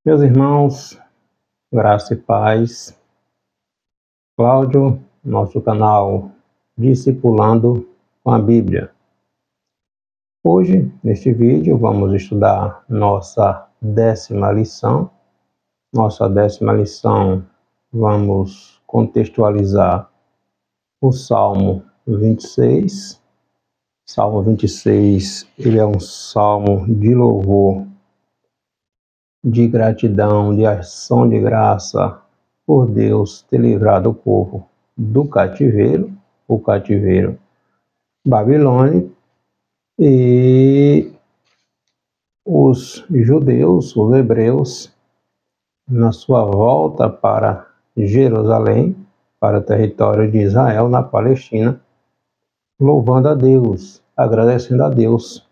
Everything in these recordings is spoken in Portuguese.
Meus irmãos, graça e paz. Cláudio, nosso canal Discipulando com a Bíblia. Hoje, neste vídeo, vamos estudar nossa 10ª lição. Nossa 10ª lição, vamos contextualizar o Salmo 26. Salmo 26, ele é um salmo de louvor, de gratidão, de ação de graça por Deus ter livrado o povo do cativeiro, o cativeiro babilônico, e os judeus, os hebreus, na sua volta para Jerusalém, para o território de Israel, na Palestina, louvando a Deus, agradecendo a Deus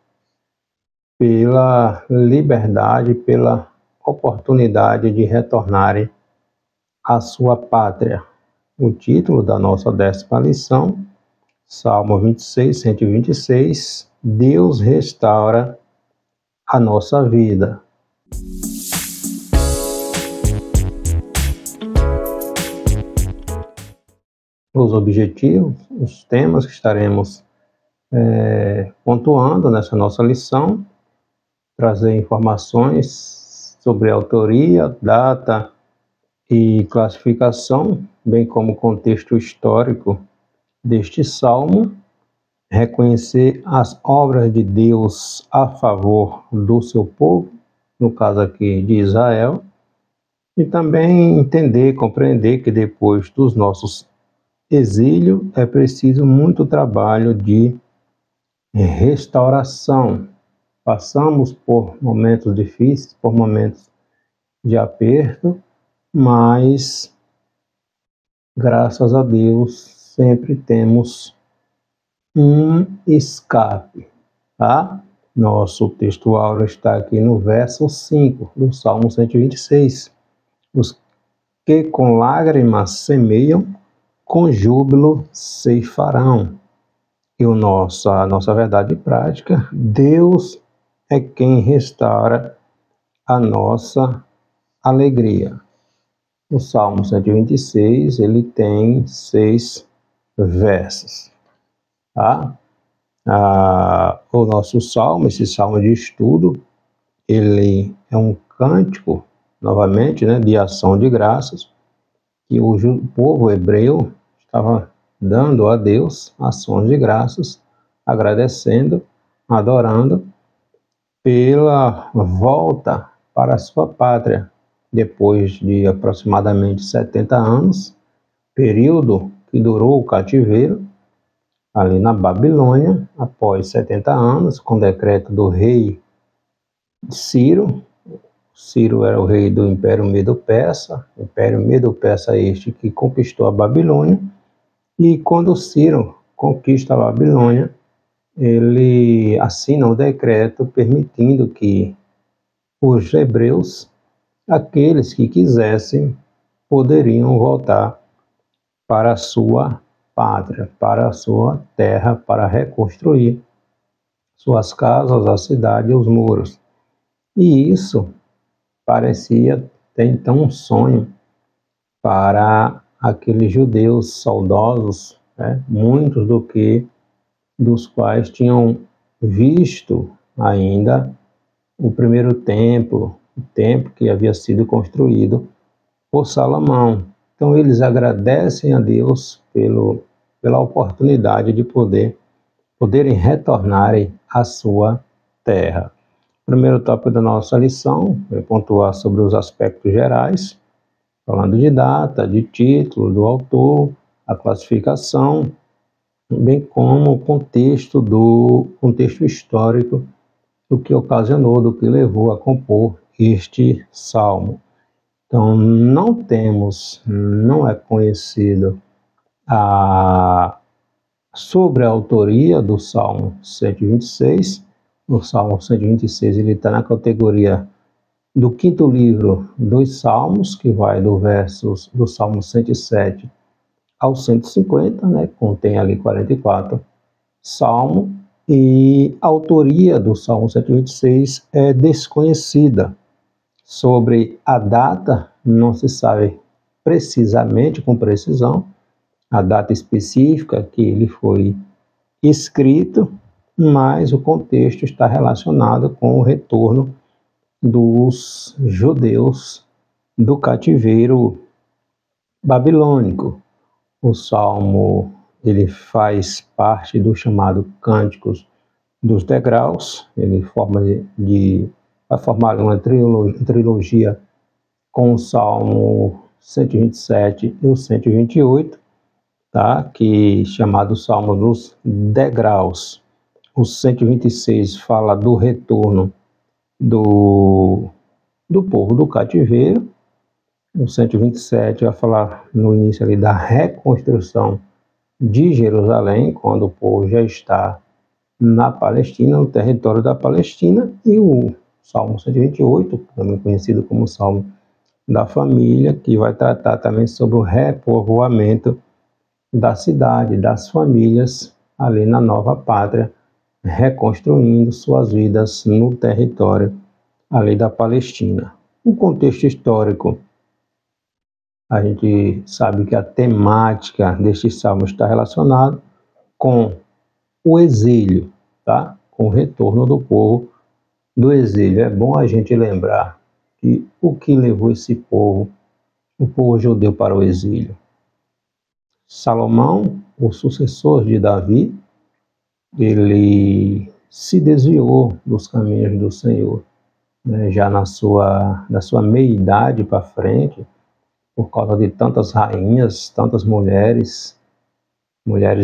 pela liberdade, pela oportunidade de retornarem à sua pátria. O título da nossa 10ª lição, Salmo 26, 126, Deus restaura a nossa vida. Os objetivos, os temas que estaremos pontuando nessa nossa lição, trazer informações sobre autoria, data e classificação, bem como contexto histórico deste salmo, reconhecer as obras de Deus a favor do seu povo, no caso aqui de Israel, e também entender, compreender que depois dos nossos exílios é preciso muito trabalho de restauração. Passamos por momentos difíceis, por momentos de aperto, mas graças a Deus sempre temos um escape, tá? Nosso texto áureo está aqui no verso 5 do Salmo 126. Os que com lágrimas semeiam, com júbilo ceifarão. E a nossa verdade prática, Deus é quem restaura a nossa alegria. O Salmo 126, ele tem 6 versos. Tá? O nosso salmo, esse salmo de estudo, ele é um cântico, novamente, de ação de graças, que o povo hebreu estava dando a Deus ações de graças, agradecendo, adorando pela volta para a sua pátria, depois de aproximadamente 70 anos, período que durou o cativeiro, ali na Babilônia, após 70 anos, com decreto do rei Ciro. Ciro era o rei do Império Medo-Persa, Império Medo-Persa este que conquistou a Babilônia, e quando Ciro conquista a Babilônia, ele assina o decreto permitindo que os hebreus, aqueles que quisessem, poderiam voltar para a sua pátria, para a sua terra, para reconstruir suas casas, a cidade e os muros. E isso parecia até então um sonho para aqueles judeus saudosos, muitos dos quais tinham visto ainda o primeiro templo, o templo que havia sido construído por Salomão. Então eles agradecem a Deus pela oportunidade de poderem retornarem à sua terra. O primeiro tópico da nossa lição é pontuar sobre os aspectos gerais, falando de data, de título, do autor, a classificação, bem como o contexto histórico do que ocasionou, do que levou a compor este salmo. Então, não é conhecido sobre a autoria do Salmo 126. O Salmo 126 ele está na categoria do 5º livro dos Salmos, que vai do Salmo 107 ao 150, contém ali 44 salmos, e a autoria do Salmo 126 é desconhecida. Sobre a data, não se sabe precisamente, com precisão, a data específica que ele foi escrito, mas o contexto está relacionado com o retorno dos judeus do cativeiro babilônico. O salmo ele faz parte do chamado Cânticos dos Degraus, ele vai formar uma trilogia com o salmo 127 e o 128, tá? Que chamado Salmo dos Degraus. O 126 fala do retorno do povo do cativeiro. O 127 vai falar no início ali da reconstrução de Jerusalém, quando o povo já está na Palestina, no território da Palestina. E o Salmo 128, também conhecido como Salmo da Família, que vai tratar também sobre o repovoamento da cidade, das famílias ali na nova pátria, reconstruindo suas vidas no território ali da Palestina. O contexto histórico, a gente sabe que a temática deste salmo está relacionada com o exílio, tá? Com o retorno do povo do exílio. É bom a gente lembrar que o que levou esse povo, o povo judeu, para o exílio. Salomão, o sucessor de Davi, ele se desviou dos caminhos do Senhor, né? Já da sua meia-idade para frente, por causa de tantas rainhas, tantas mulheres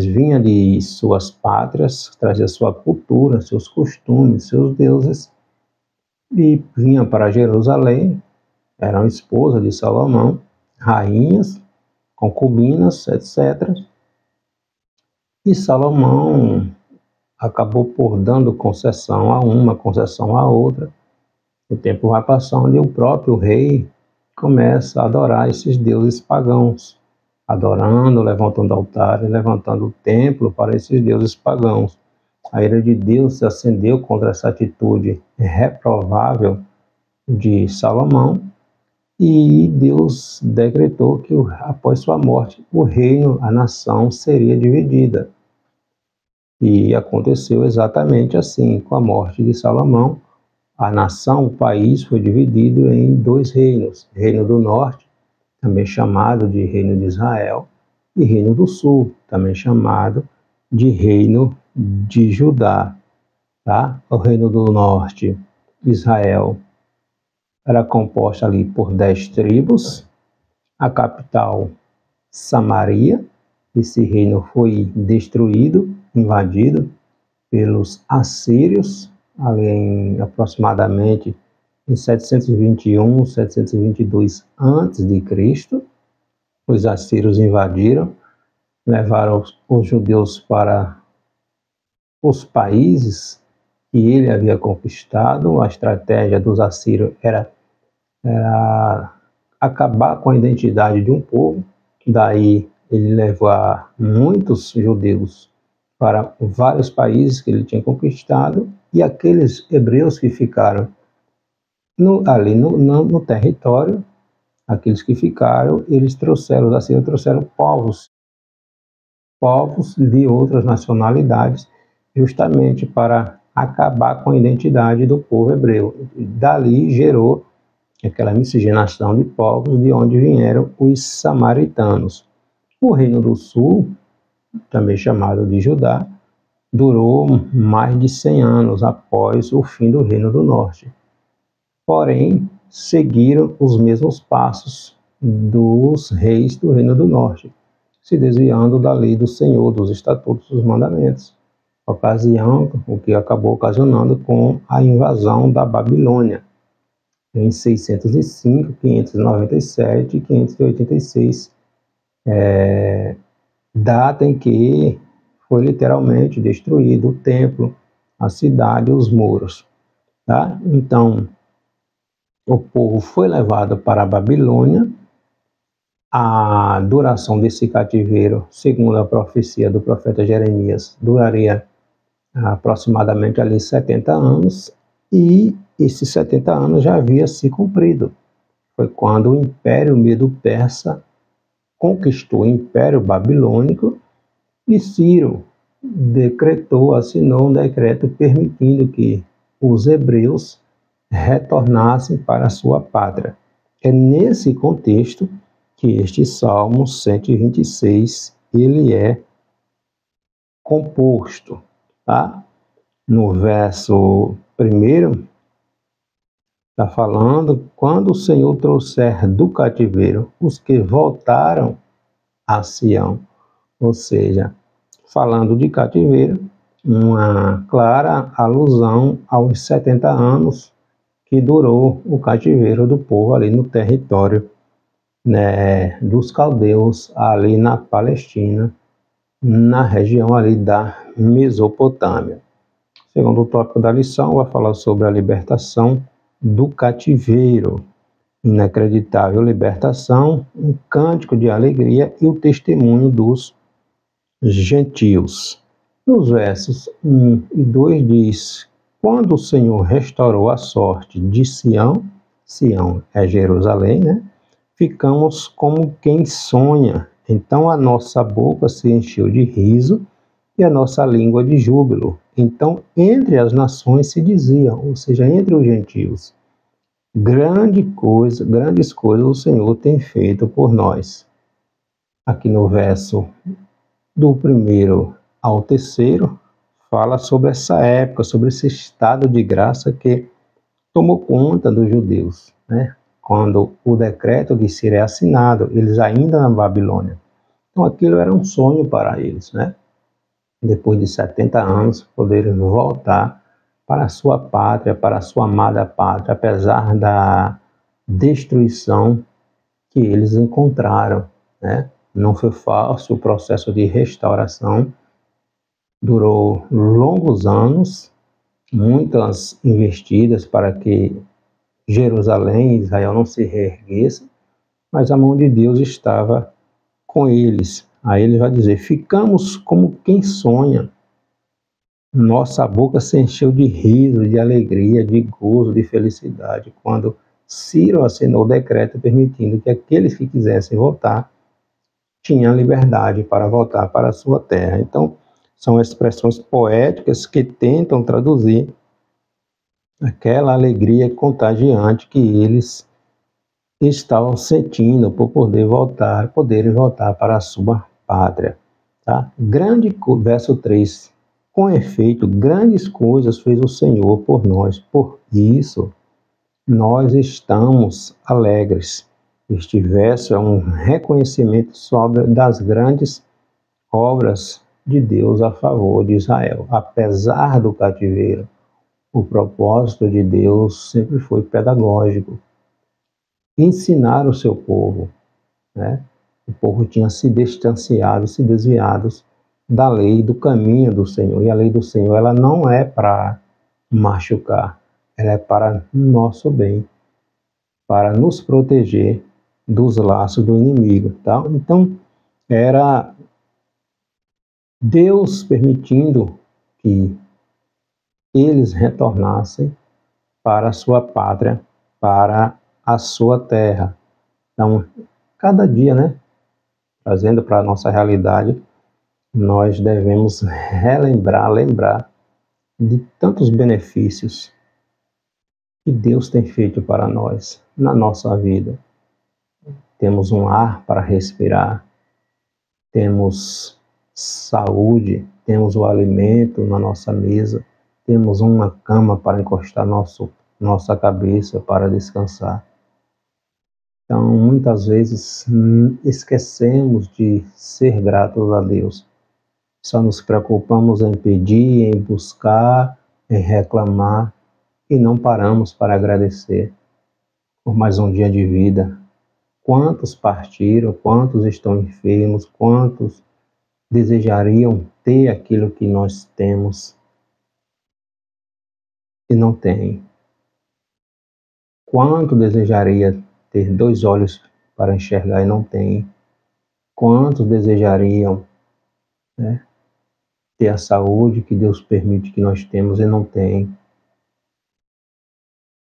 vinham de suas pátrias, traziam sua cultura, seus costumes, seus deuses, e vinham para Jerusalém, eram esposas de Salomão, rainhas, concubinas, etc. E Salomão acabou por dando concessão a uma, concessão a outra. O tempo vai passando e o próprio rei começa a adorar esses deuses pagãos, adorando, levantando altares, levantando o templo para esses deuses pagãos. A ira de Deus se acendeu contra essa atitude reprovável de Salomão, e Deus decretou que após sua morte o reino, a nação seria dividida. E aconteceu exatamente assim. Com a morte de Salomão, a nação, o país, foi dividido em dois reinos: Reino do Norte, também chamado de Reino de Israel, e Reino do Sul, também chamado de Reino de Judá. Tá? O Reino do Norte, Israel, era composta ali por 10 tribos, a capital Samaria. Esse reino foi destruído, invadido pelos assírios, ali aproximadamente em 721, 722 a.C. Os assírios invadiram, levaram os judeus para os países que ele havia conquistado. A estratégia dos assírios era acabar com a identidade de um povo. Daí ele levou muitos judeus para vários países que ele tinha conquistado, e aqueles hebreus que ficaram ali no território, aqueles que ficaram, eles trouxeram, os assírios trouxeram povos de outras nacionalidades, justamente para acabar com a identidade do povo hebreu. Dali gerou aquela miscigenação de povos, de onde vieram os samaritanos. O Reino do Sul, também chamado de Judá, durou mais de 100 anos após o fim do Reino do Norte. Porém, seguiram os mesmos passos dos reis do Reino do Norte, se desviando da lei do Senhor, dos estatutos, dos mandamentos. Ocasião, o que acabou ocasionando com a invasão da Babilônia, em 605, 597 e 586, data em que foi literalmente destruído o templo, a cidade e os muros. Tá? Então, o povo foi levado para a Babilônia. A duração desse cativeiro, segundo a profecia do profeta Jeremias, duraria aproximadamente ali 70 anos, e esses 70 anos já havia se cumprido. Foi quando o Império Medo-Persa conquistou o Império Babilônico e Ciro assinou um decreto permitindo que os hebreus retornassem para a sua pátria. É nesse contexto que este Salmo 126 ele é composto, tá? No verso 1 está falando: quando o Senhor trouxer do cativeiro os que voltaram a Sião, ou seja, falando de cativeiro, uma clara alusão aos 70 anos que durou o cativeiro do povo ali no território, né, dos caldeus, ali na Palestina, na região ali da Mesopotâmia. Segundo o tópico da lição, vai falar sobre a libertação do cativeiro, inacreditável libertação, um cântico de alegria e o testemunho dos gentios. Nos versos 1 e 2 diz: quando o Senhor restaurou a sorte de Sião, Sião é Jerusalém, né? Ficamos como quem sonha. Então a nossa boca se encheu de riso e a nossa língua de júbilo. Então entre as nações se dizia, ou seja, entre os gentios: grandes coisas o Senhor tem feito por nós. Aqui no verso do 1 ao 3, fala sobre essa época, sobre esse estado de graça que tomou conta dos judeus, né? Quando o decreto de Ciro é assinado, eles ainda na Babilônia. Então aquilo era um sonho para eles, né? Depois de 70 anos, poderem voltar para a sua pátria, para a sua amada pátria, apesar da destruição que eles encontraram, né? Não foi fácil o processo de restauração, durou longos anos, muitas investidas para que Jerusalém, Israel não se reerguesse, mas a mão de Deus estava com eles. Aí ele vai dizer: ficamos como quem sonha, nossa boca se encheu de riso, de alegria, de gozo, de felicidade, quando Ciro assinou o decreto permitindo que aqueles que quisessem voltar tinham liberdade para voltar para a sua terra. Então, são expressões poéticas que tentam traduzir aquela alegria contagiante que eles estavam sentindo por poderem voltar para a sua pátria. Tá? Verso 3, com efeito, grandes coisas fez o Senhor por nós, por isso nós estamos alegres. Este verso é um reconhecimento das grandes obras de Deus a favor de Israel. Apesar do cativeiro, o propósito de Deus sempre foi pedagógico, ensinar o seu povo, né? O povo tinha se distanciado, se desviado da lei, do caminho do Senhor. E a lei do Senhor, ela não é para machucar, ela é para nosso bem, para nos proteger dos laços do inimigo, tá? Então, era Deus permitindo que eles retornassem para a sua pátria, para a sua terra. Então, cada dia, né, trazendo para a nossa realidade, nós devemos lembrar de tantos benefícios que Deus tem feito para nós na nossa vida. Temos um ar para respirar, temos saúde, temos o alimento na nossa mesa, temos uma cama para encostar nossa cabeça para descansar. Então, muitas vezes esquecemos de ser gratos a Deus. Só nos preocupamos em pedir, em buscar, em reclamar e não paramos para agradecer por mais um dia de vida. Quantos partiram, quantos estão enfermos, quantos desejariam ter aquilo que nós temos e não têm. Quanto desejaria ter 2 olhos para enxergar e não tem? Quantos desejariam, né, ter a saúde que Deus permite que nós temos e não tem?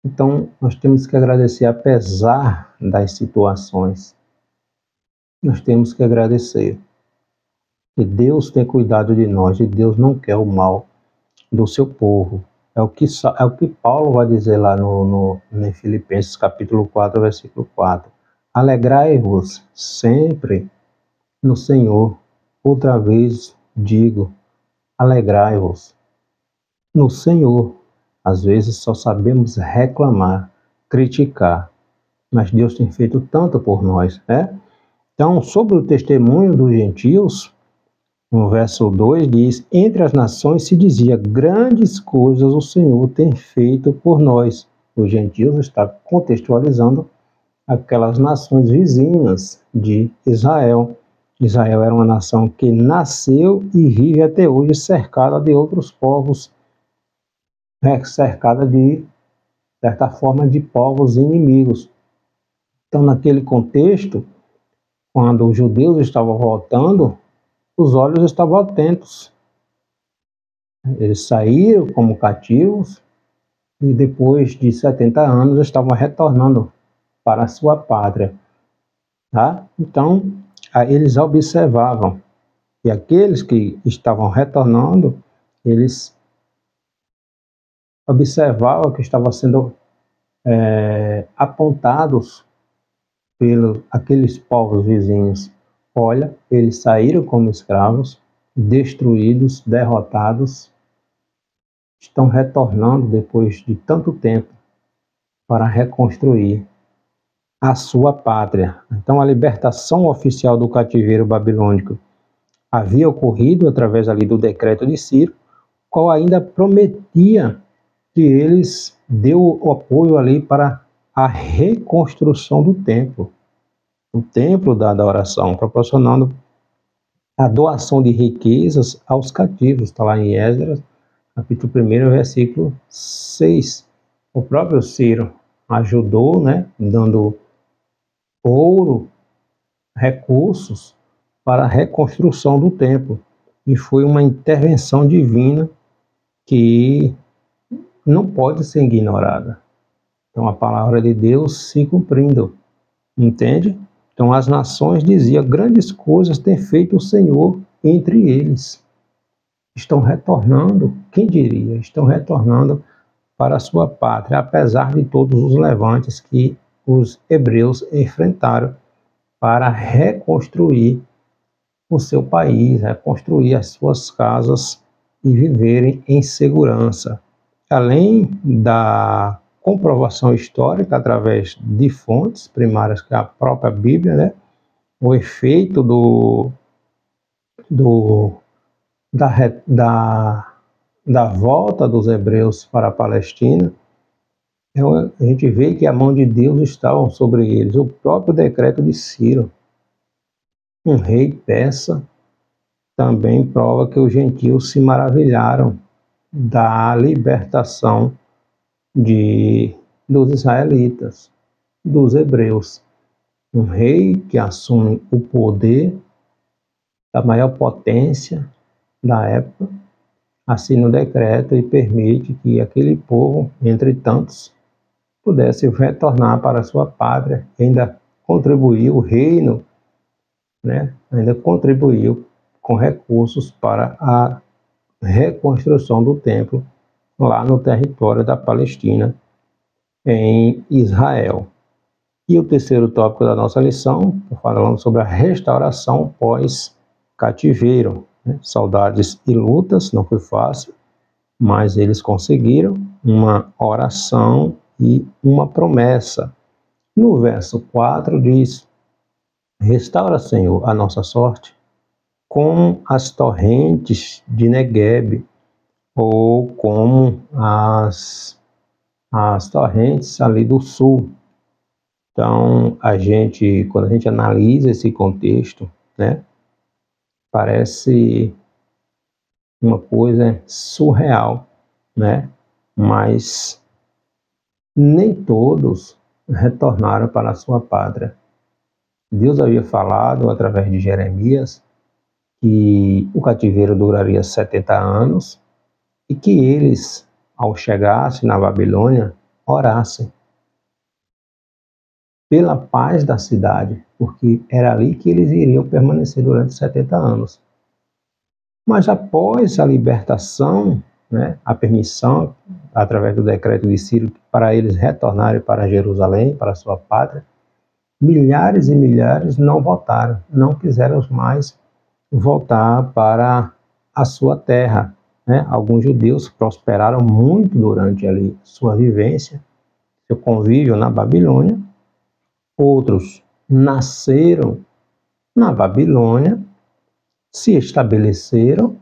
Então, nós temos que agradecer apesar das situações. Nós temos que agradecer que Deus tem cuidado de nós e Deus não quer o mal do seu povo. É o que Paulo vai dizer lá em Filipenses capítulo 4, versículo 4. Alegrai-vos sempre no Senhor. Outra vez digo, alegrai-vos no Senhor. Às vezes só sabemos reclamar, criticar, mas Deus tem feito tanto por nós, né? Então, sobre o testemunho dos gentios, no verso 2 diz: entre as nações se dizia, grandes coisas o Senhor tem feito por nós. Os gentios está contextualizando aquelas nações vizinhas de Israel. Israel era uma nação que nasceu e vive até hoje cercada de outros povos, cercada de certa forma de povos inimigos. Então, naquele contexto, quando os judeus estavam voltando, os olhos estavam atentos. Eles saíram como cativos e depois de 70 anos estavam retornando para a sua pátria. Tá? Então, eles observavam, e aqueles que estavam retornando, eles observavam que estavam sendo apontados pelos aqueles povos vizinhos. Olha, eles saíram como escravos, destruídos, derrotados, estão retornando depois de tanto tempo para reconstruir a sua pátria. Então, a libertação oficial do cativeiro babilônico havia ocorrido através ali do decreto de Ciro, qual ainda prometia que eles deu o apoio ali para a reconstrução do templo, o templo da oração, proporcionando a doação de riquezas aos cativos. Está lá em Esdras, capítulo 1, versículo 6. O próprio Ciro ajudou, né, dando ouro, recursos para a reconstrução do templo. E foi uma intervenção divina que não pode ser ignorada. Então, a palavra de Deus se cumprindo, entende? Então, as nações diziam, grandes coisas tem feito o Senhor entre eles. Estão retornando, quem diria? Estão retornando para a sua pátria, apesar de todos os levantes que os hebreus enfrentaram para reconstruir o seu país, reconstruir as suas casas e viverem em segurança. Além da comprovação histórica através de fontes primárias, que é a própria Bíblia, né? O efeito da volta dos hebreus para a Palestina, a gente vê que a mão de Deus estava sobre eles. O próprio decreto de Ciro, um rei persa, também prova que os gentios se maravilharam da libertação dos israelitas, dos hebreus. Um rei que assume o poder da maior potência da época, assina o decreto e permite que aquele povo, entre tantos, pudesse retornar para a sua pátria, ainda contribuiu, o reino, né, ainda contribuiu com recursos para a reconstrução do templo lá no território da Palestina, em Israel. E o terceiro tópico da nossa lição, falando sobre a restauração pós-cativeiro. Né? Saudades e lutas, não foi fácil, mas eles conseguiram uma oração e uma promessa. No verso 4 diz, restaura, Senhor, a nossa sorte como as torrentes de Negueb, ou como as torrentes ali do sul. Então, quando a gente analisa esse contexto, né, parece uma coisa surreal, né? Mas nem todos retornaram para a sua pátria. Deus havia falado através de Jeremias que o cativeiro duraria 70 anos e que eles, ao chegassem na Babilônia, orassem pela paz da cidade, porque era ali que eles iriam permanecer durante 70 anos. Mas após a libertação, né, a permissão, através do decreto de Ciro, para eles retornarem para Jerusalém, para a sua pátria, milhares e milhares não voltaram, não quiseram mais voltar para a sua terra. Né? Alguns judeus prosperaram muito durante ali sua vivência, seu convívio na Babilônia. Outros nasceram na Babilônia, se estabeleceram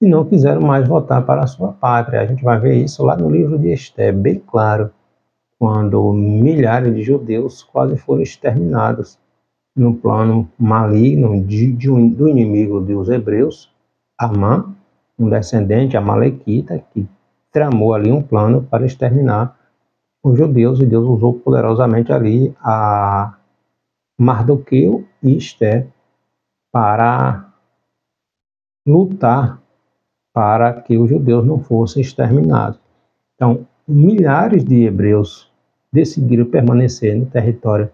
e não quiseram mais voltar para a sua pátria. A gente vai ver isso lá no livro de Esté, bem claro, quando milhares de judeus quase foram exterminados no plano maligno do inimigo dos hebreus, Amã, um descendente amalequita, que tramou ali um plano para exterminar os judeus, e Deus usou poderosamente ali a Mardoqueu e Esté para lutar para que os judeus não fossem exterminados. Então, milhares de hebreus decidiram permanecer no território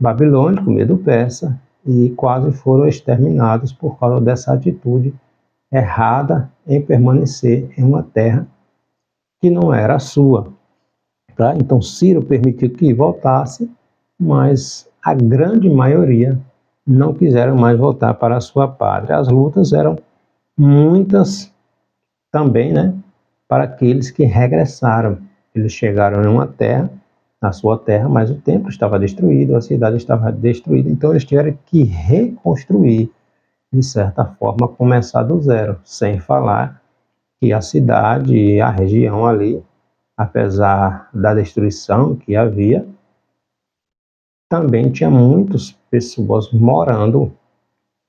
babilônico, medo-persa, e quase foram exterminados por causa dessa atitude errada em permanecer em uma terra que não era a sua. Tá? Então, Ciro permitiu que voltasse, mas a grande maioria não quiseram mais voltar para a sua pátria. As lutas eram muitas também, né, para aqueles que regressaram. Eles chegaram em uma terra, na sua terra, mas o templo estava destruído, a cidade estava destruída, então eles tiveram que reconstruir, de certa forma, começar do zero, sem falar que a cidade e a região ali, apesar da destruição que havia, também tinha muitas pessoas morando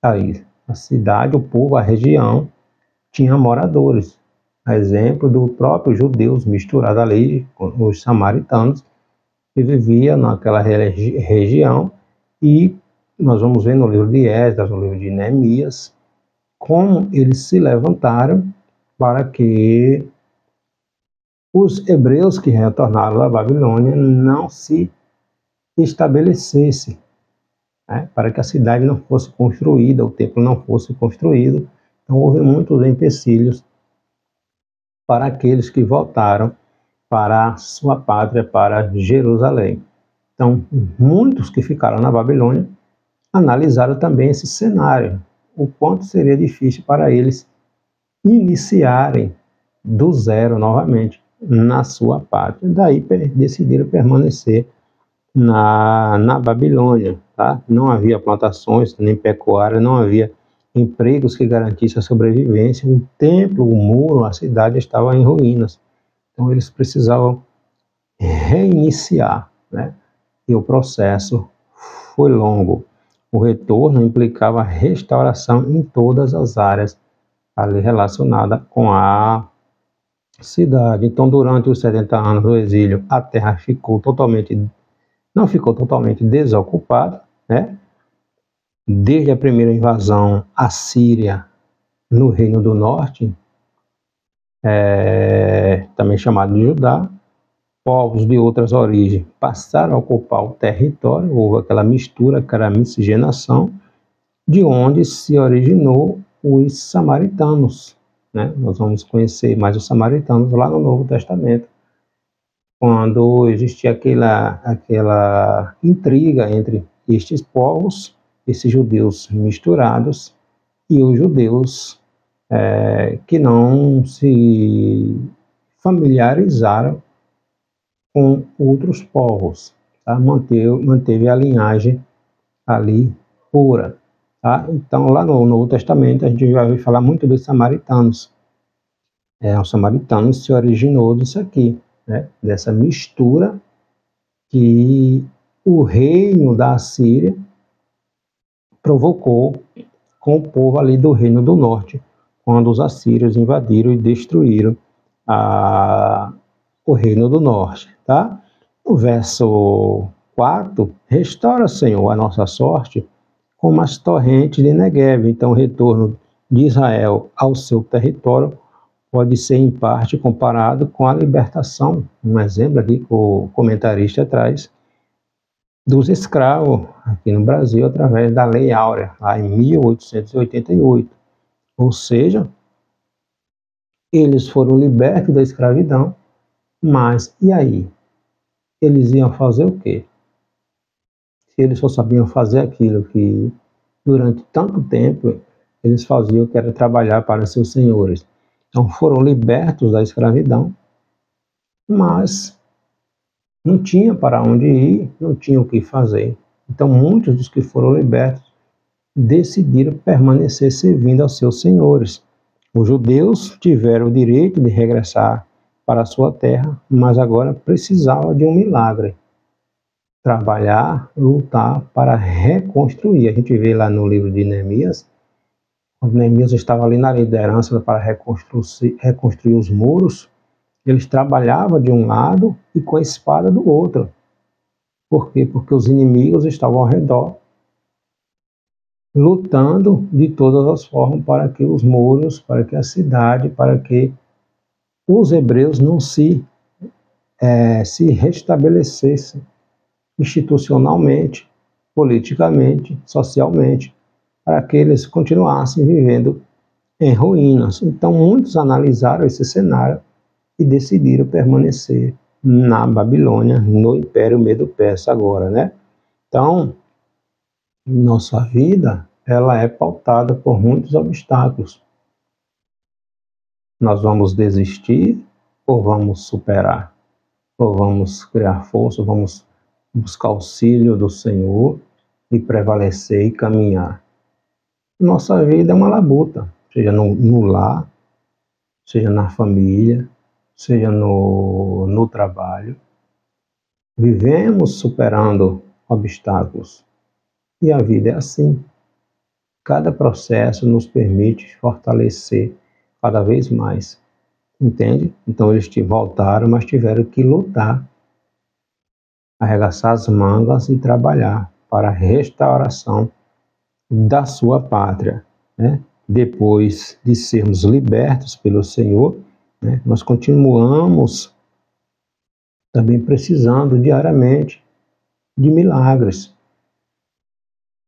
aí. A cidade, o povo, a região, tinha moradores. A exemplo do próprio judeus misturados ali com os samaritanos, que viviam naquela região, e nós vamos ver no livro de Esdras, no livro de Neemias, como eles se levantaram para que os hebreus que retornaram da Babilônia não se estabelecessem, né? Para que a cidade não fosse construída, o templo não fosse construído. Então houve muitos empecilhos para aqueles que voltaram para a sua pátria, para Jerusalém. Então, muitos que ficaram na Babilônia analisaram também esse cenário, o quanto seria difícil para eles iniciarem do zero novamente na sua pátria. Daí decidiram permanecer na Babilônia. Tá? Não havia plantações, nem pecuária, não havia empregos que garantissem a sobrevivência. O templo, o muro, a cidade estava em ruínas. Então eles precisavam reiniciar, né? E o processo foi longo. O retorno implicava restauração em todas as áreas ali relacionadas com a cidade. Então, durante os 70 anos do exílio, a terra não ficou totalmente desocupada, né? Desde a primeira invasão assíria no Reino do Norte, também chamado de Judá, povos de outras origens passaram a ocupar o território. Houve aquela mistura, aquela miscigenação, de onde se originou os samaritanos, né? Nós vamos conhecer mais os samaritanos lá no Novo Testamento, quando existia aquela intriga entre estes povos, esses judeus misturados, e os judeus que não se familiarizaram com outros povos, tá? Manteve a linhagem ali pura. Tá? Então, lá no Novo Testamento, a gente vai falar muito dos samaritanos. Os samaritanos se originou disso aqui, né? Dessa mistura que o reino da Assíria provocou com o povo ali do Reino do Norte, quando os assírios invadiram e destruíram o Reino do Norte. Tá? No verso 4, restaura, Senhor, a nossa sorte como as torrentes de Negueb. Então, o retorno de Israel ao seu território pode ser em parte comparado com a libertação. Um exemplo aqui que o comentarista traz dos escravos aqui no Brasil através da Lei Áurea, lá em 1888. Ou seja, eles foram libertos da escravidão, mas e aí? Eles iam fazer o quê? Se eles só sabiam fazer aquilo que durante tanto tempo eles faziam, que era trabalhar para seus senhores. Então foram libertos da escravidão, mas não tinha para onde ir, não tinham o que fazer. Então muitos dos que foram libertos decidiram permanecer servindo aos seus senhores. Os judeus tiveram o direito de regressar para a sua terra, mas agora precisavam de um milagre. Trabalhar, lutar para reconstruir. A gente vê lá no livro de Neemias, quando Neemias estava ali na liderança para reconstruir os muros, eles trabalhavam de um lado e com a espada do outro. Por quê? Porque os inimigos estavam ao redor, lutando de todas as formas para que os muros, para que a cidade, para que os hebreus não se restabelecessem institucionalmente, politicamente, socialmente, para que eles continuassem vivendo em ruínas. Então, muitos analisaram esse cenário e decidiram permanecer na Babilônia, no Império Medo-Persa agora, né? Então, nossa vida, ela é pautada por muitos obstáculos. Nós vamos desistir ou vamos superar? Ou vamos criar força, vamos buscar auxílio do Senhor e prevalecer e caminhar? Nossa vida é uma labuta, seja no lar, seja na família, seja no trabalho. Vivemos superando obstáculos. E a vida é assim. Cada processo nos permite fortalecer cada vez mais. Entende? Então eles voltaram, mas tiveram que lutar, arregaçar as mangas e trabalhar para a restauração da sua pátria, né? Depois de sermos libertos pelo Senhor, né, nós continuamos também precisando diariamente de milagres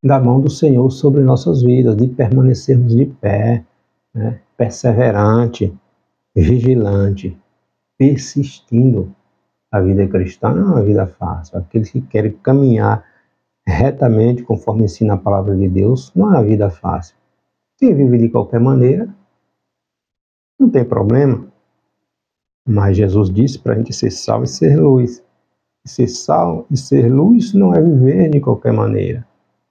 da mão do Senhor sobre nossas vidas, de permanecermos de pé, né, perseverante, vigilante, persistindo. A vida cristã não é uma vida fácil. Aqueles que querem caminhar retamente, conforme ensina a palavra de Deus, não é uma vida fácil. Quem vive de qualquer maneira, não tem problema. Mas Jesus disse para a gente ser sal e ser luz. E ser sal e ser luz não é viver de qualquer maneira.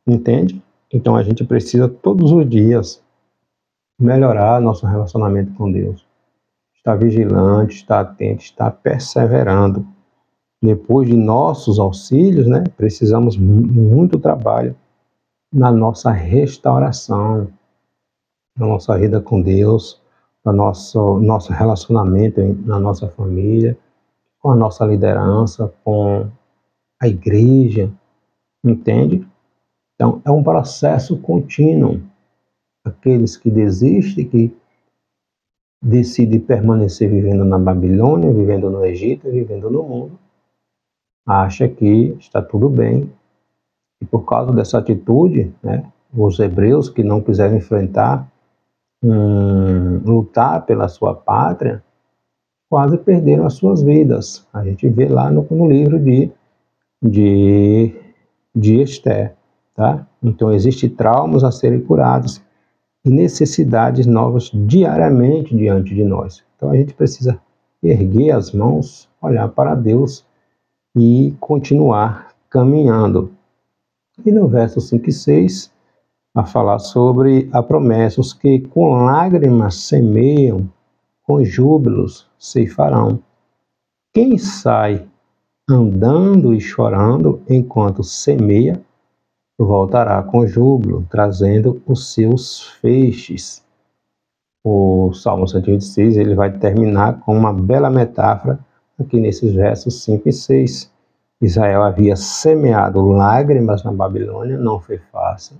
Entende? Então a gente precisa todos os dias melhorar nosso relacionamento com Deus. Estar vigilante, estar atento, estar perseverando. Depois de nossos auxílios, né, precisamos de muito trabalho na nossa restauração, na nossa vida com Deus, no nosso relacionamento na nossa família, com a nossa liderança, com a igreja, entende? Então, é um processo contínuo. Aqueles que desistem, que decidem permanecer vivendo na Babilônia, vivendo no Egito, vivendo no mundo, acha que está tudo bem. E por causa dessa atitude, né, os hebreus que não quiseram enfrentar, lutar pela sua pátria, quase perderam as suas vidas. A gente vê lá no livro de Esther, tá? Então existem traumas a serem curados e necessidades novas diariamente diante de nós. Então a gente precisa erguer as mãos, olhar para Deus e continuar caminhando. E no verso 5 e 6, a falar sobre a promessa: os que com lágrimas semeiam, com júbilos ceifarão. Quem sai andando e chorando enquanto semeia, voltará com júbilo, trazendo os seus feixes. O Salmo 126, ele vai terminar com uma bela metáfora aqui nesses versos 5 e 6. Israel havia semeado lágrimas na Babilônia, não foi fácil.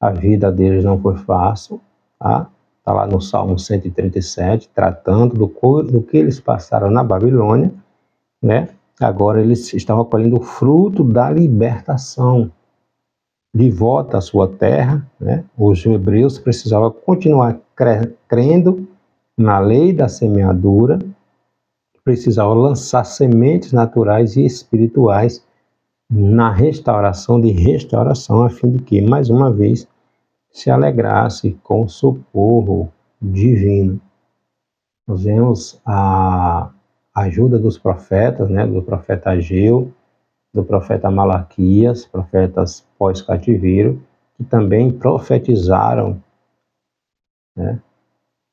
A vida deles não foi fácil, tá? está lá no Salmo 137, tratando do que eles passaram na Babilônia, né? Agora eles estavam colhendo o fruto da libertação. De volta à sua terra, né? Os hebreus precisavam continuar crendo na lei da semeadura, precisavam lançar sementes naturais e espirituais na restauração de restauração, a fim de que, mais uma vez, se alegrasse com o socorro divino. Nós vemos a ajuda dos profetas, né? Do profeta Ageu, do profeta Malaquias, profetas pós-cativeiro, que também profetizaram, né,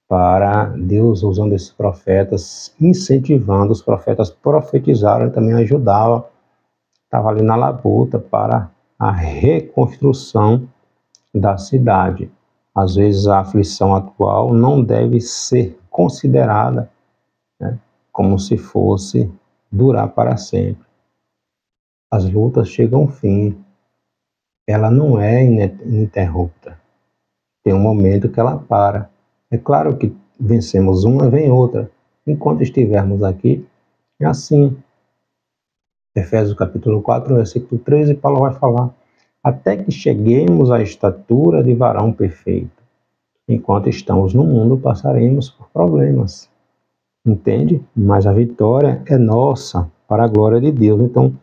para Deus, usando esses profetas, incentivando, os profetas profetizaram e também ajudavam, estava ali na labuta para a reconstrução da cidade. Às vezes a aflição atual não deve ser considerada, né, como se fosse durar para sempre. As lutas chegam ao fim, ela não é ininterrupta. Tem um momento que ela para. É claro que vencemos uma, vem outra. Enquanto estivermos aqui, é assim. Efésios capítulo 4, versículo 13, Paulo vai falar: até que cheguemos à estatura de varão perfeito. Enquanto estamos no mundo, passaremos por problemas. Entende? Mas a vitória é nossa, para a glória de Deus. Então,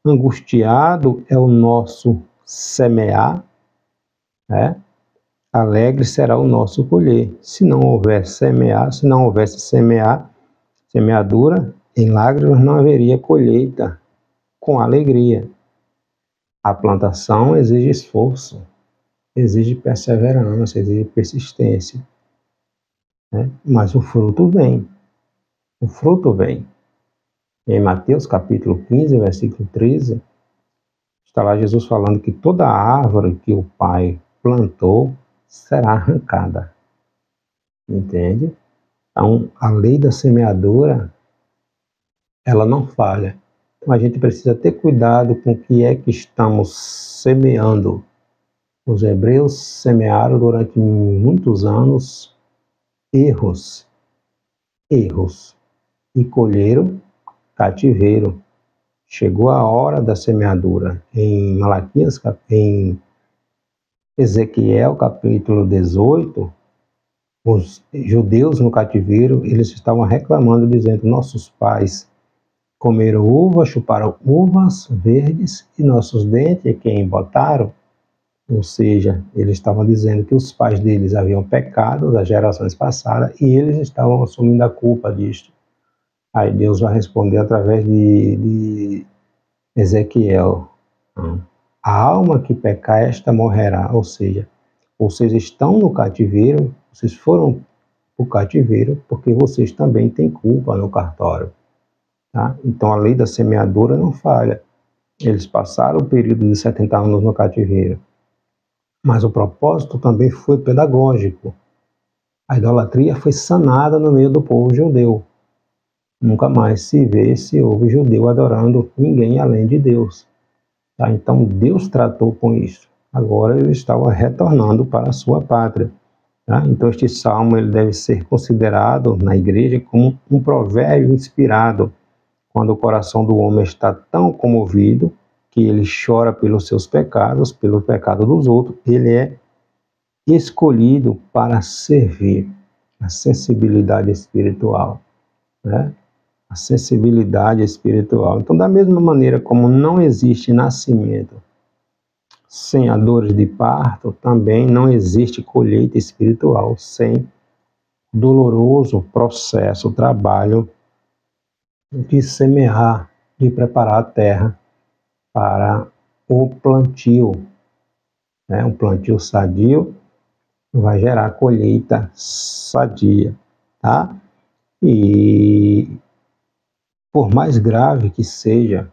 angustiado é o nosso semear, né? Alegre será o nosso colher. Se não houver semear, se não houvesse semeadura, em lágrimas não haveria colheita com alegria. A plantação exige esforço, exige perseverança, exige persistência, né? Mas o fruto vem. O fruto vem. Em Mateus capítulo 15, versículo 13, está lá Jesus falando que toda árvore que o Pai plantou será arrancada. Entende? Então, a lei da semeadura, ela não falha. Então, a gente precisa ter cuidado com o que é que estamos semeando. Os hebreus semearam durante muitos anos erros, e colheram cativeiro. Chegou a hora da semeadura. Em Malaquias, em Ezequiel capítulo 18, os judeus no cativeiro, eles estavam reclamando, dizendo: nossos pais comeram uvas, chuparam uvas verdes e nossos dentes que embotaram. Ou seja, eles estavam dizendo que os pais deles haviam pecado das gerações passadas e eles estavam assumindo a culpa disto. Aí Deus vai responder através de Ezequiel: a alma que pecar, esta morrerá. Ou seja, vocês estão no cativeiro, vocês foram para o cativeiro porque vocês também têm culpa no cartório. Tá? Então a lei da semeadura não falha. Eles passaram o período de 70 anos no cativeiro. Mas o propósito também foi pedagógico. A idolatria foi sanada no meio do povo judeu. Nunca mais se vê se houve judeu adorando ninguém além de Deus. Tá? Então Deus tratou com isso. Agora ele estava retornando para a sua pátria. Tá? Então este salmo ele deve ser considerado na igreja como um provérbio inspirado. Quando o coração do homem está tão comovido que ele chora pelos seus pecados, pelo pecado dos outros, ele é escolhido para servir. A sensibilidade espiritual, né? A sensibilidade espiritual. Então, da mesma maneira como não existe nascimento sem a dores de parto, também não existe colheita espiritual sem doloroso processo, trabalho de semear, de preparar a terra para o plantio. Um plantio sadio vai gerar colheita sadia, tá? E por mais grave que seja,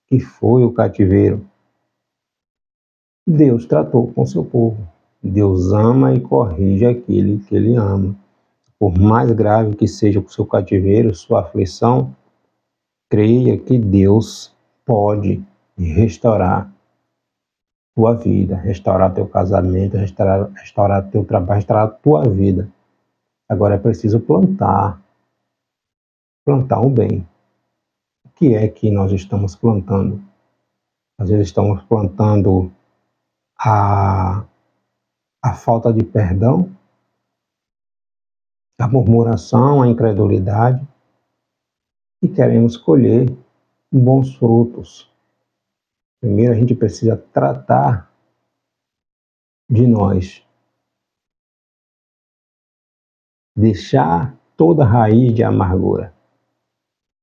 que foi o cativeiro, Deus tratou com seu povo. Deus ama e corrige aquele que ele ama. Por mais grave que seja o seu cativeiro, sua aflição, creia que Deus pode restaurar. tua vida, restaurar teu casamento, restaurar teu trabalho, restaurar a tua vida. Agora é preciso plantar o bem. O que é que nós estamos plantando? Às vezes estamos plantando a falta de perdão, a murmuração, a incredulidade, e queremos colher bons frutos. Primeiro a gente precisa tratar de nós, deixar toda raiz de amargura.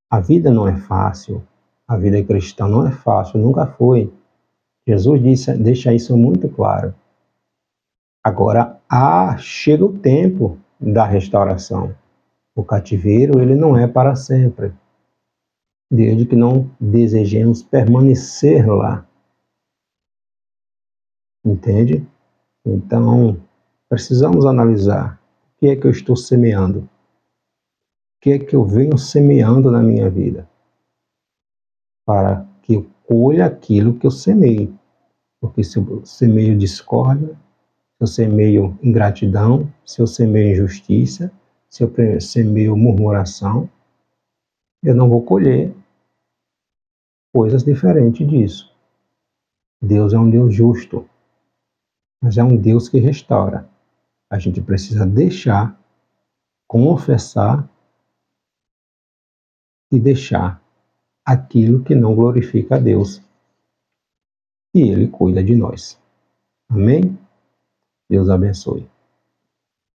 A vida não é fácil, a vida cristã não é fácil, nunca foi. Jesus deixa isso muito claro. Agora, chega o tempo da restauração. O cativeiro, ele não é para sempre, desde que não desejemos permanecer lá. Entende? Então, precisamos analisar o que é que eu estou semeando, o que é que eu venho semeando na minha vida, para que eu colha aquilo que eu semei. Porque se eu semeio discórdia, se eu semeio ingratidão, se eu semeio injustiça, se eu semeio murmuração, eu não vou colher coisas diferentes disso. Deus é um Deus justo, mas é um Deus que restaura. A gente precisa deixar, confessar e deixar aquilo que não glorifica a Deus. E Ele cuida de nós. Amém? Deus abençoe.